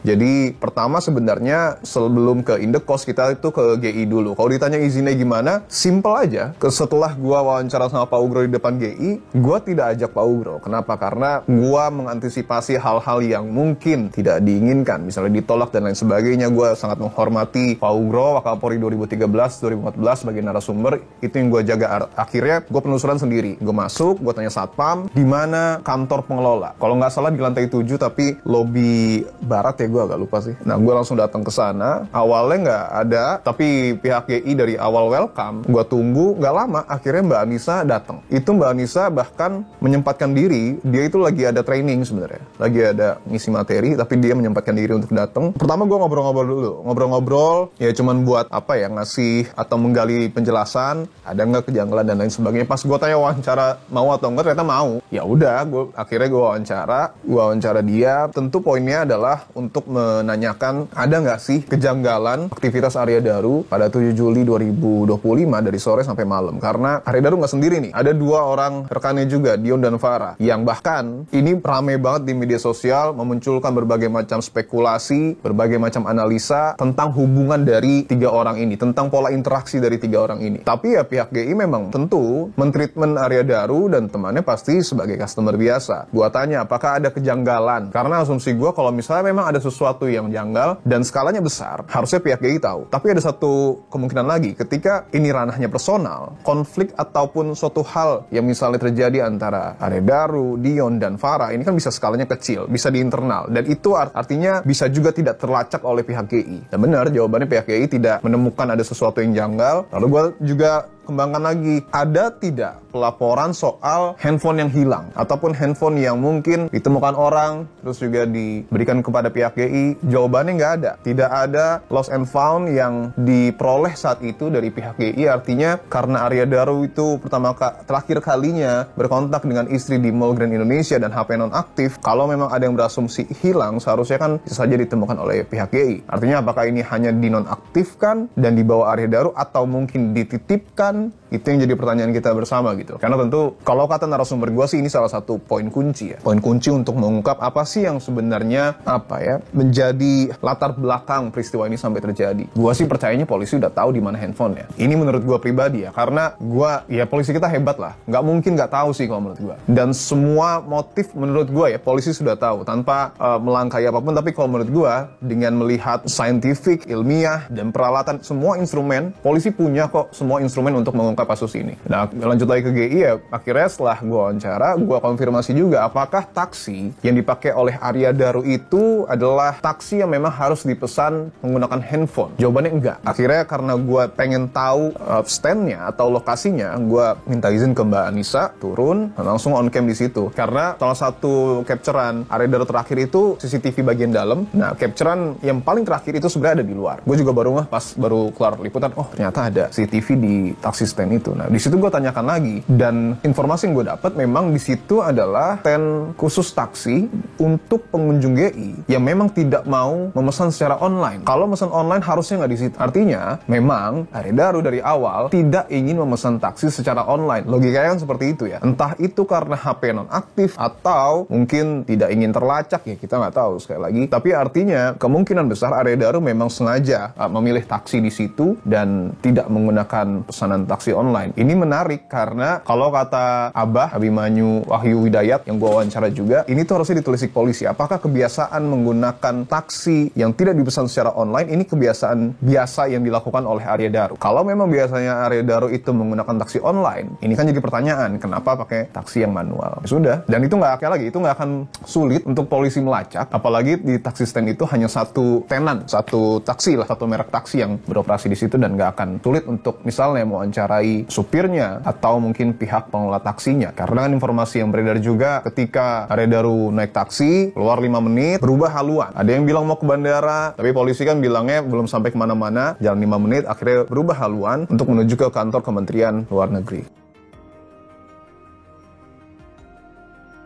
Jadi pertama sebenarnya sebelum ke Indekos kita itu ke GI dulu. Kalau ditanya izinnya gimana, simple aja. Setelah gua wawancara sama Pak Ugro di depan GI, gua tidak ajak Pak Ugro. Kenapa? Karena gua mengantisipasi hal-hal yang mungkin tidak diinginkan, misalnya ditolak dan lain sebagainya. Gua sangat menghormati Pak Ugro, Wakapolri 2013-2014 sebagai narasumber. Itu yang gua jaga. Akhirnya gua penelusuran sendiri. Gua masuk, gua tanya satpam, di mana kantor pengelola. Kalau nggak salah di lantai 7, tapi lobi barat ya, gue agak lupa sih. Nah, gue langsung datang ke sana. Awalnya nggak ada, tapi pihak GI dari awal welcome. Gue tunggu, nggak lama, akhirnya Mbak Anissa datang. Itu Mbak Anissa bahkan menyempatkan diri, dia itu lagi ada training sebenarnya. Lagi ada ngisi materi, tapi dia menyempatkan diri untuk datang. Pertama gue ngobrol-ngobrol dulu. Ngobrol-ngobrol, ya cuman buat apa ya, ngasih atau menggali penjelasan, ada nggak kejanggalan dan lain sebagainya. Pas gue tanya wawancara mau atau enggak, ternyata mau. Ya udah, akhirnya gue wawancara dia. Tentu poinnya adalah untuk menanyakan ada nggak sih kejanggalan aktivitas Arya Daru pada 7 Juli 2025 dari sore sampai malam. Karena Arya Daru nggak sendiri nih, ada 2 orang rekannya juga, Dion dan Farah, yang bahkan ini rame banget di media sosial, memunculkan berbagai macam spekulasi, berbagai macam analisa tentang hubungan dari 3 orang ini, tentang pola interaksi dari 3 orang ini. Tapi ya pihak GI memang tentu mentreatment Arya Daru dan temannya pasti sebagai customer biasa. Gua tanya apakah ada kejanggalan, karena asumsi gue kalau misalnya memang ada sesuatu yang janggal dan skalanya besar, harusnya pihak GI tahu. Tapi ada satu kemungkinan lagi, ketika ini ranahnya personal, konflik ataupun suatu hal yang misalnya terjadi antara Arya Daru, Dion, dan Farah, ini kan bisa skalanya kecil, bisa di internal, dan itu artinya bisa juga tidak terlacak oleh pihak GI. Dan benar, jawabannya pihak GI tidak menemukan ada sesuatu yang janggal. Lalu gue juga kembangkan lagi, ada tidak pelaporan soal handphone yang hilang ataupun handphone yang mungkin ditemukan orang terus juga diberikan kepada pihak GI? Jawabannya nggak ada. Tidak ada lost and found yang diperoleh saat itu dari pihak GI. Artinya karena Arya Daru itu terakhir kalinya berkontak dengan istri di Mall Grand Indonesia dan HP nonaktif, kalau memang ada yang berasumsi hilang, seharusnya kan bisa saja ditemukan oleh pihak GI. Artinya apakah ini hanya dinonaktifkan dan dibawa Arya Daru atau mungkin dititipkan? Itu yang jadi pertanyaan kita bersama gitu. Karena tentu kalau kata narasumber gue sih, ini salah satu poin kunci ya. Poin kunci untuk mengungkap apa sih yang sebenarnya menjadi latar belakang peristiwa ini sampai terjadi. Gue sih percayanya polisi udah tahu di mana handphonenya. Ini menurut gue pribadi ya. Karena polisi kita hebat lah. Nggak mungkin nggak tahu sih kalau menurut gue. Dan semua motif menurut gue ya polisi sudah tahu tanpa melangkahi apapun. Tapi kalau menurut gue dengan melihat saintifik, ilmiah dan peralatan, semua instrumen polisi punya kok semua instrumen untuk mengungkap kasus ini. Nah, lanjut lagi ke GI ya, akhirnya setelah gue wawancara, gue konfirmasi juga apakah taksi yang dipakai oleh Arya Daru itu adalah taksi yang memang harus dipesan menggunakan handphone. Jawabannya enggak. Akhirnya karena gue pengen tahu standnya atau lokasinya, gue minta izin ke Mbak Anissa, turun, langsung on cam di situ. Karena salah satu capturean Arya Daru terakhir itu CCTV bagian dalam. Nah, capturean yang paling terakhir itu sebenarnya ada di luar. Gue juga baru baru keluar liputan, oh ternyata ada CCTV di taksi stand itu. Nah, di situ gue tanyakan lagi, dan informasi yang gue dapat memang di situ adalah stand khusus taksi untuk pengunjung GI yang memang tidak mau memesan secara online. Kalau memesan online harusnya nggak di situ. Artinya memang Arya Daru dari awal tidak ingin memesan taksi secara online. Logikanya kan seperti itu ya. Entah itu karena HP nonaktif atau mungkin tidak ingin terlacak, ya kita nggak tahu sekali lagi. Tapi artinya kemungkinan besar Arya Daru memang sengaja memilih taksi di situ dan tidak menggunakan pesanan taksi online. Ini menarik karena kalau kata Abah Abimanyu Wahyu Hidayat yang gue wawancara juga, ini tuh harusnya ditelisik polisi. Apakah kebiasaan menggunakan taksi yang tidak dipesan secara online ini kebiasaan biasa yang dilakukan oleh Arya Daru? Kalau memang biasanya Arya Daru itu menggunakan taksi online, ini kan jadi pertanyaan, kenapa pakai taksi yang manual? Ya sudah, dan itu nggak akan sulit untuk polisi melacak, apalagi di taksi stand itu hanya satu tenan, satu taksi lah, satu merek taksi yang beroperasi di situ, dan nggak akan sulit untuk misalnya mewawancarai supirnya atau mungkin pihak pengelola taksinya. Karena kan informasi yang beredar juga ketika Arya Daru naik taksi, keluar 5 menit, berubah haluan. Ada yang bilang mau ke bandara, tapi polisi kan bilangnya belum sampai kemana-mana, jalan 5 menit, akhirnya berubah haluan untuk menuju ke kantor Kementerian Luar Negeri.